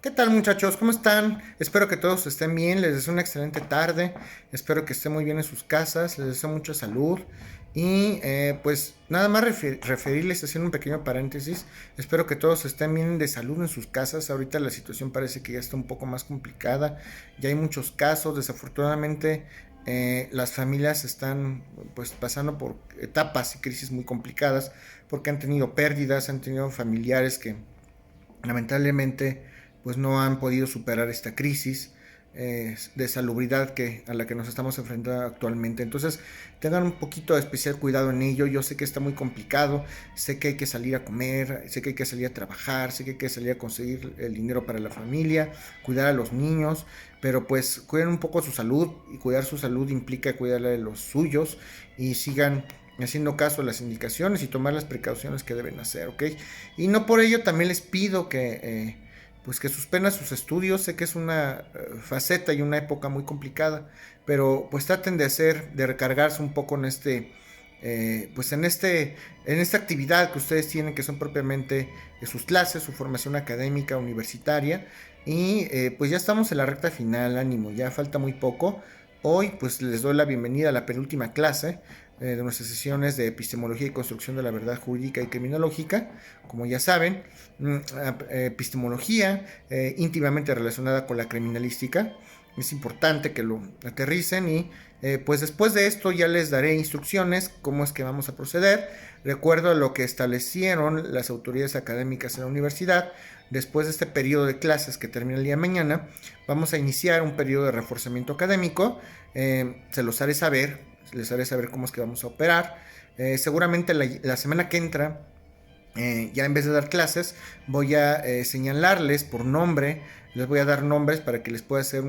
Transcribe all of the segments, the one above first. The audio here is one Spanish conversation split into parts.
¿Qué tal, muchachos? ¿Cómo están? Espero que todos estén bien, les deseo una excelente tarde, espero que estén muy bien en sus casas, les deseo mucha salud y pues nada más referirles haciendo un pequeño paréntesis, espero que todos estén bien de salud en sus casas. Ahorita la situación parece que ya está un poco más complicada, ya hay muchos casos, desafortunadamente las familias están pues pasando por etapas y crisis muy complicadas porque han tenido pérdidas, han tenido familiares que lamentablemente pues no han podido superar esta crisis de salubridad a la que nos estamos enfrentando actualmente. Entonces tengan un poquito de especial cuidado en ello. Yo sé que está muy complicado, sé que hay que salir a comer, sé que hay que salir a trabajar, sé que hay que salir a conseguir el dinero para la familia, cuidar a los niños, pero pues cuiden un poco su salud, y cuidar su salud implica cuidar de los suyos y sigan haciendo caso a las indicaciones y tomar las precauciones que deben hacer, ¿ok? Y no por ello también les pido pues que suspendan sus estudios. Sé que es una faceta y una época muy complicada, pero pues traten de recargarse un poco en pues en esta actividad que ustedes tienen, que son propiamente sus clases, su formación académica, universitaria. Y pues ya estamos en la recta final, ánimo, ya falta muy poco. Hoy pues les doy la bienvenida a la penúltima clase de nuestras sesiones de epistemología y construcción de la verdad jurídica y criminológica. Como ya saben, epistemología íntimamente relacionada con la criminalística. Es importante que lo aterricen y pues después de esto ya les daré instrucciones cómo es que vamos a proceder. Recuerdo lo que establecieron las autoridades académicas en la universidad. Después de este periodo de clases que termina el día de mañana, vamos a iniciar un periodo de reforzamiento académico. Se los haré saber, les haré saber cómo es que vamos a operar. Seguramente la semana que entra, ya en vez de dar clases, voy a señalarles por nombre, les voy a dar nombres para que les pueda hacer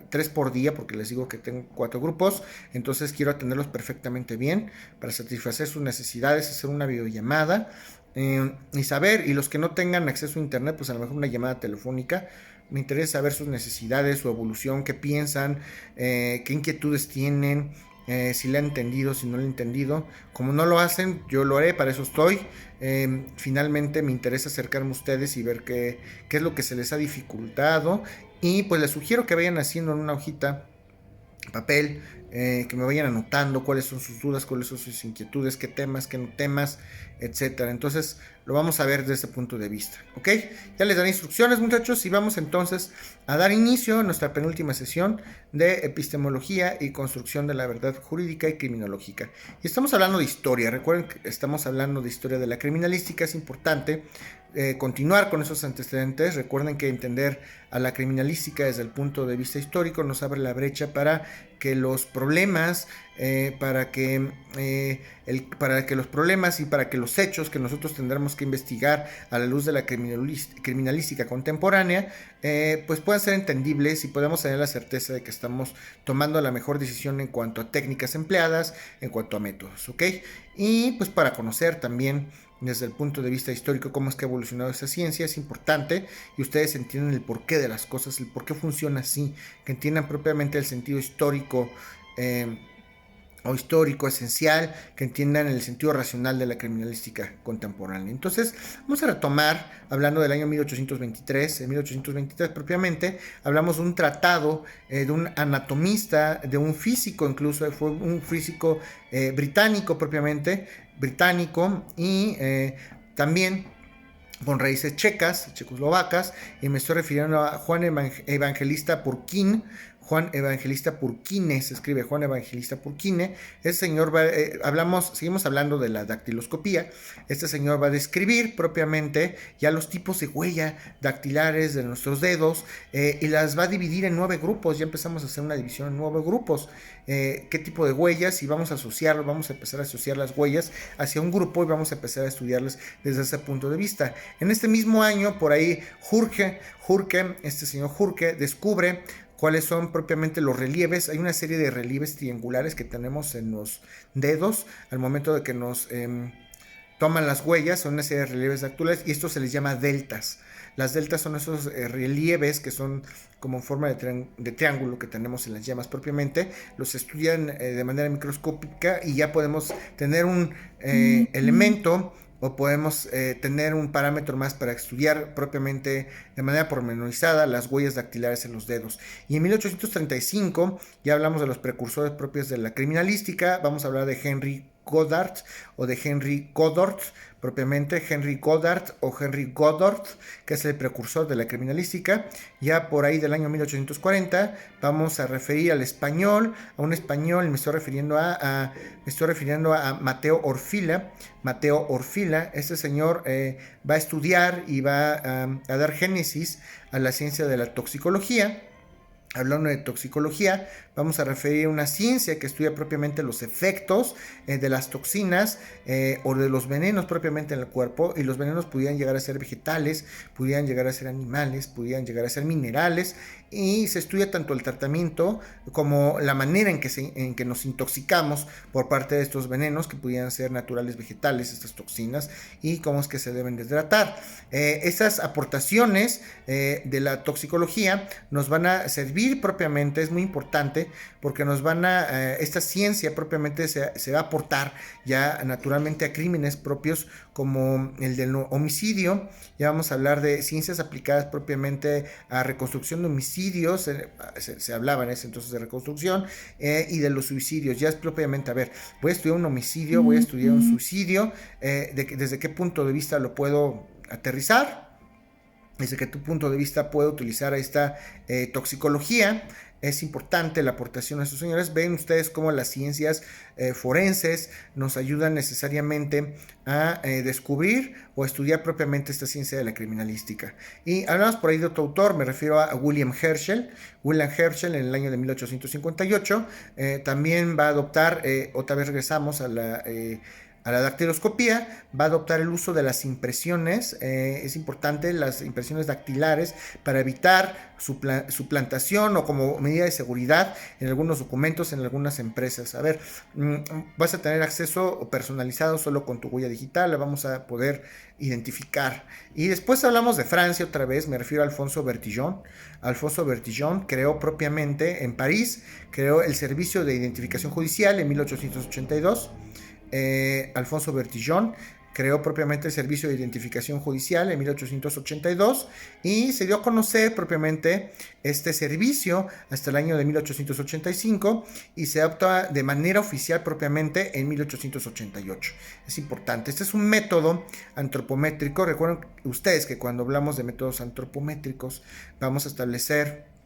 tres por día, porque les digo que tengo 4 grupos, entonces quiero atenderlos perfectamente bien para satisfacer sus necesidades, hacer una videollamada y saber, y los que no tengan acceso a internet, pues a lo mejor una llamada telefónica. Me interesa saber sus necesidades, su evolución, qué piensan, qué inquietudes tienen, si le han entendido, si no le han entendido. Como no lo hacen, yo lo haré, para eso estoy. Finalmente me interesa acercarme a ustedes y ver qué es lo que se les ha dificultado. Y pues les sugiero que vayan haciendo en una hojita papel, que me vayan anotando cuáles son sus dudas, cuáles son sus inquietudes, qué no temas, etcétera. Entonces lo vamos a ver desde ese punto de vista, ¿ok? Ya les daré instrucciones, muchachos, y vamos entonces a dar inicio a nuestra penúltima sesión de epistemología y construcción de la verdad jurídica y criminológica. Y estamos hablando de historia. Recuerden que estamos hablando de historia de la criminalística. Es importante continuar con esos antecedentes. Recuerden que entender a la criminalística desde el punto de vista histórico nos abre la brecha para que los problemas, para que los problemas y para que los hechos que nosotros tendremos que investigar a la luz de la criminalística contemporánea, pues puedan ser entendibles y podamos tener la certeza de que estamos tomando la mejor decisión en cuanto a técnicas empleadas, en cuanto a métodos, ¿ok? Y pues para conocer también desde el punto de vista histórico cómo es que ha evolucionado esta ciencia, es importante y ustedes entiendan el porqué de las cosas, el por qué funciona así, que entiendan propiamente el sentido histórico o histórico esencial, que entiendan el sentido racional de la criminalística contemporánea. Entonces, vamos a retomar hablando del año 1823. En 1823 propiamente hablamos de un tratado de un anatomista, de un físico, incluso fue un físico británico propiamente, británico, y también con raíces checas, checoslovacas, y me estoy refiriendo a Juan Evangelista Purkin. Juan Evangelista Purkine, se escribe Juan Evangelista Purkine. Este señor seguimos hablando de la dactiloscopía. Este señor va a describir propiamente ya los tipos de huella dactilares de nuestros dedos, y las va a dividir en 9 grupos. Ya empezamos a hacer una división en 9 grupos. Qué tipo de huellas, y vamos a asociarlos, vamos a empezar a asociar las huellas hacia un grupo y vamos a empezar a estudiarlas desde ese punto de vista. En este mismo año, por ahí, este señor Hurke descubre cuáles son propiamente los relieves. Hay una serie de relieves triangulares que tenemos en los dedos al momento de que nos toman las huellas. Son una serie de relieves dactilares y esto se les llama deltas. Las deltas son esos relieves que son como en forma de triángulo que tenemos en las llamas propiamente. Los estudian de manera microscópica y ya podemos tener un elemento o podemos tener un parámetro más para estudiar propiamente de manera pormenorizada las huellas dactilares en los dedos. Y en 1835 ya hablamos de los precursores propios de la criminalística. Vamos a hablar de Henry Goddard o de Henry Goddard, propiamente Henry Goddard o Henry Goddard, que es el precursor de la criminalística. Ya por ahí del año 1840 vamos a referir al español, a un español, me estoy refiriendo a Mateo Orfila. Mateo Orfila, este señor va a estudiar y va a dar génesis a la ciencia de la toxicología. Hablando de toxicología, vamos a referir a una ciencia que estudia propiamente los efectos de las toxinas o de los venenos propiamente en el cuerpo, y los venenos pudieran llegar a ser vegetales, pudieran llegar a ser animales, pudieran llegar a ser minerales, y se estudia tanto el tratamiento como la manera en que nos intoxicamos por parte de estos venenos que pudieran ser naturales, vegetales, estas toxinas, y cómo es que se deben de tratar. Esas aportaciones de la toxicología nos van a servir propiamente, es muy importante, porque nos van esta ciencia propiamente se va a aportar ya naturalmente a crímenes propios como el del homicidio. Ya vamos a hablar de ciencias aplicadas propiamente a reconstrucción de homicidios, se hablaba en ese entonces de reconstrucción, y de los suicidios. Ya es propiamente, a ver, voy a estudiar un homicidio, voy a estudiar un suicidio, desde qué punto de vista lo puedo aterrizar, desde qué punto de vista puedo utilizar esta toxicología. Es importante la aportación de estos señores. Ven ustedes cómo las ciencias forenses nos ayudan necesariamente a descubrir o estudiar propiamente esta ciencia de la criminalística. Y hablamos por ahí de otro autor, me refiero a William Herschel. William Herschel en el año de 1858 también va a adoptar, otra vez regresamos a la dactiloscopía, va a adoptar el uso de las impresiones, es importante las impresiones dactilares para evitar suplantación o como medida de seguridad en algunos documentos, en algunas empresas. A ver, vas a tener acceso personalizado solo con tu huella digital, la vamos a poder identificar. Y después hablamos de Francia otra vez, me refiero a Alfonso Bertillon. Alfonso Bertillon creó propiamente en París, creó el Servicio de Identificación Judicial en 1882. Alfonso Bertillon creó propiamente el Servicio de Identificación Judicial en 1882 y se dio a conocer propiamente este servicio hasta el año de 1885 y se adopta de manera oficial propiamente en 1888. Es importante, este es un método antropométrico. Recuerden ustedes que cuando hablamos de métodos antropométricos vamos a establecer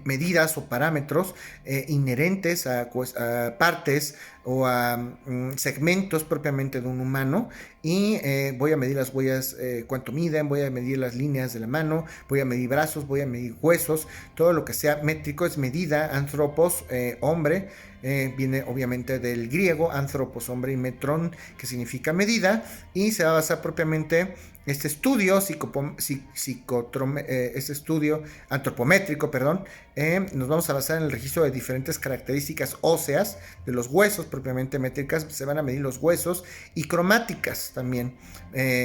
medidas o parámetros inherentes a partes o a segmentos propiamente de un humano, y voy a medir las huellas, cuánto miden, voy a medir las líneas de la mano, voy a medir brazos, voy a medir huesos, todo lo que sea métrico es medida. Anthropos, hombre, viene obviamente del griego, anthropos, hombre, y metron, que significa medida, y se va a basar propiamente este estudio este estudio antropométrico, nos vamos a basar en el registro de diferentes características óseas de los huesos propiamente métricas. Se van a medir los huesos, y cromáticas también,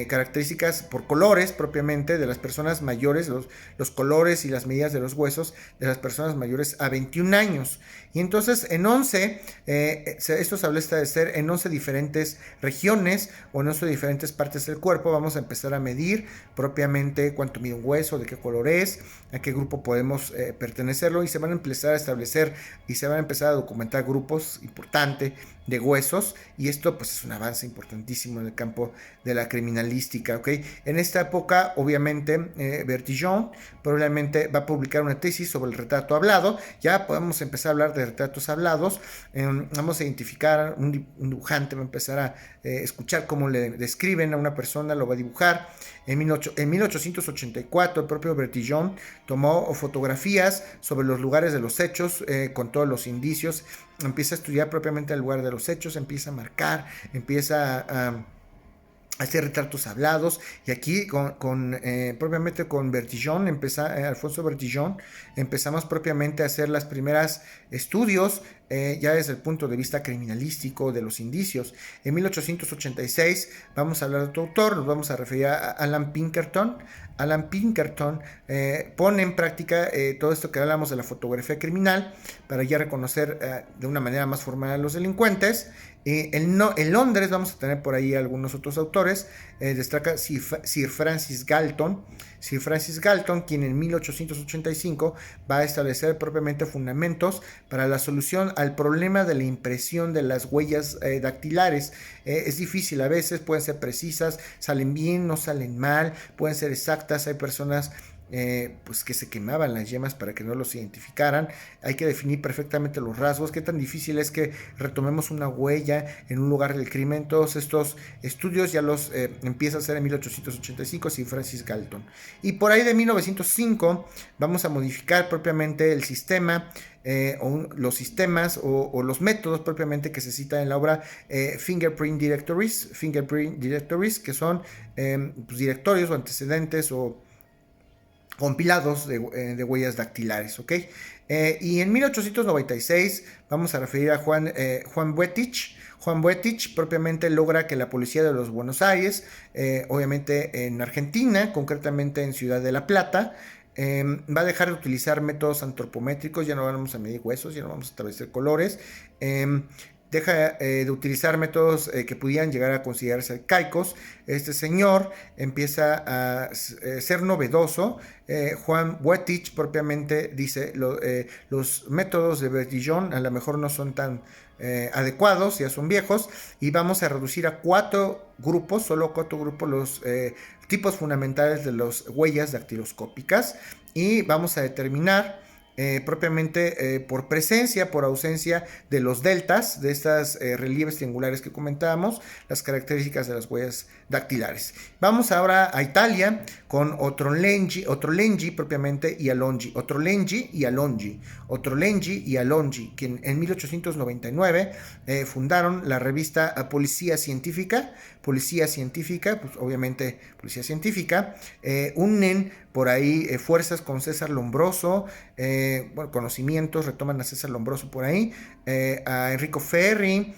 características por colores propiamente de las personas mayores, los colores y las medidas de los huesos de las personas mayores a 21 años. Y entonces en 11, esto se va a establecer en 11 diferentes regiones o en 11 diferentes partes del cuerpo. Vamos a empezar a medir propiamente cuánto mide un hueso, de qué color es, a qué grupo podemos pertenecerlo, y se van a empezar a establecer y se van a empezar a documentar grupos importantes de huesos, y esto pues es un avance importantísimo en el campo de la criminalística, ¿ok? En esta época obviamente Bertillon probablemente va a publicar una tesis sobre el retrato hablado. Ya podemos empezar a hablar de retratos hablados. Vamos a identificar un dibujante, va a empezar a escuchar cómo le describen a una persona, lo va a dibujar. En 1884 el propio Bertillon tomó fotografías sobre los lugares de los hechos con todos los indicios, empieza a estudiar propiamente el lugar de los hechos, empieza a marcar, empieza a hacer retratos hablados. Y aquí propiamente con Bertillon, Alfonso Bertillon, empezamos propiamente a hacer las primeras estudios ya desde el punto de vista criminalístico de los indicios. En 1886 vamos a hablar de otro autor, nos vamos a referir a Alan Pinkerton. Alan Pinkerton pone en práctica todo esto que hablamos de la fotografía criminal para ya reconocer de una manera más formal a los delincuentes. En Londres vamos a tener por ahí algunos otros autores. Destaca Sir Francis Galton. Sir Francis Galton, quien en 1885 va a establecer propiamente fundamentos para la solución al problema de la impresión de las huellas dactilares. Es difícil a veces, pueden ser precisas, salen bien, no salen mal, pueden ser exactas. Hay personas pues que se quemaban las yemas para que no los identificaran. Hay que definir perfectamente los rasgos. Qué tan difícil es que retomemos una huella en un lugar del crimen. Todos estos estudios ya los empieza a hacer en 1885 Sir Francis Galton. Y por ahí de 1905 vamos a modificar propiamente el sistema o los sistemas o los métodos propiamente que se cita en la obra Fingerprint Directories, que son pues, directorios o antecedentes o compilados de huellas dactilares, ¿ok? Y en 1896 vamos a referir a Juan Buetich. Juan Buetich propiamente logra que la policía de los Buenos Aires, obviamente en Argentina, concretamente en Ciudad de la Plata, va a dejar de utilizar métodos antropométricos, ya no vamos a medir huesos, ya no vamos a establecer colores, deja de utilizar métodos que pudieran llegar a considerarse arcaicos. Este señor empieza a ser novedoso. Juan Buetich propiamente dice, los métodos de Bertillon a lo mejor no son tan adecuados, ya son viejos, y vamos a reducir a 4 grupos, solo 4 grupos, los tipos fundamentales de las huellas dactiloscópicas, y vamos a determinar propiamente por presencia, por ausencia de los deltas, de estas relieves triangulares que comentábamos, las características de las huellas dactilares. Vamos ahora a Italia con Ottolenghi propiamente y Alongi. Ottolenghi y Alongi, quien en 1899 fundaron la revista Policía Científica, pues obviamente Policía Científica, unen por ahí fuerzas con César Lombroso, conocimientos, retoman a César Lombroso por ahí, a Enrico Ferri,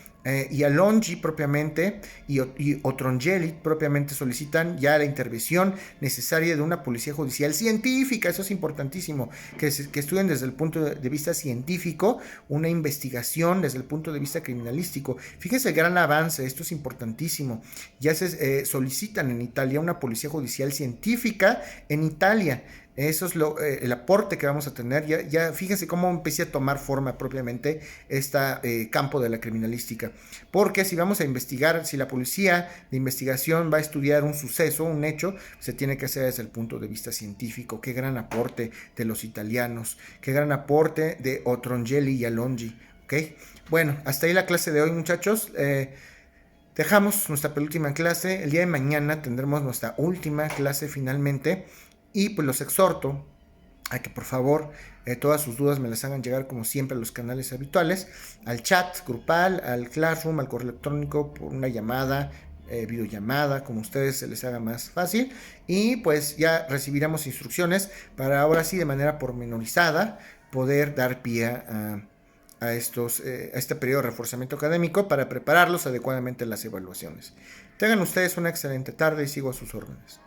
y Alongi propiamente y Ottolenghi propiamente solicitan ya la intervención necesaria de una policía judicial científica. Eso es importantísimo, que estudien desde el punto de vista científico una investigación desde el punto de vista criminalístico. Fíjense el gran avance, esto es importantísimo. Ya se solicitan en Italia una policía judicial científica en Italia. Eso es el aporte que vamos a tener. Ya fíjense cómo empieza a tomar forma propiamente este campo de la criminalística. Porque si vamos a investigar, si la policía de investigación va a estudiar un suceso, un hecho, se tiene que hacer desde el punto de vista científico. Qué gran aporte de los italianos, qué gran aporte de Ottolenghi y Alongi. ¿Okay? Bueno, hasta ahí la clase de hoy, muchachos. Dejamos nuestra penúltima clase. El día de mañana tendremos nuestra última clase finalmente. Y pues los exhorto a que por favor todas sus dudas me las hagan llegar como siempre a los canales habituales, al chat grupal, al Classroom, al correo electrónico, por una llamada, videollamada, como a ustedes se les haga más fácil. Y pues ya recibiremos instrucciones para ahora sí de manera pormenorizada poder dar pie a este periodo de reforzamiento académico para prepararlos adecuadamente en las evaluaciones. Tengan ustedes una excelente tarde y sigo a sus órdenes.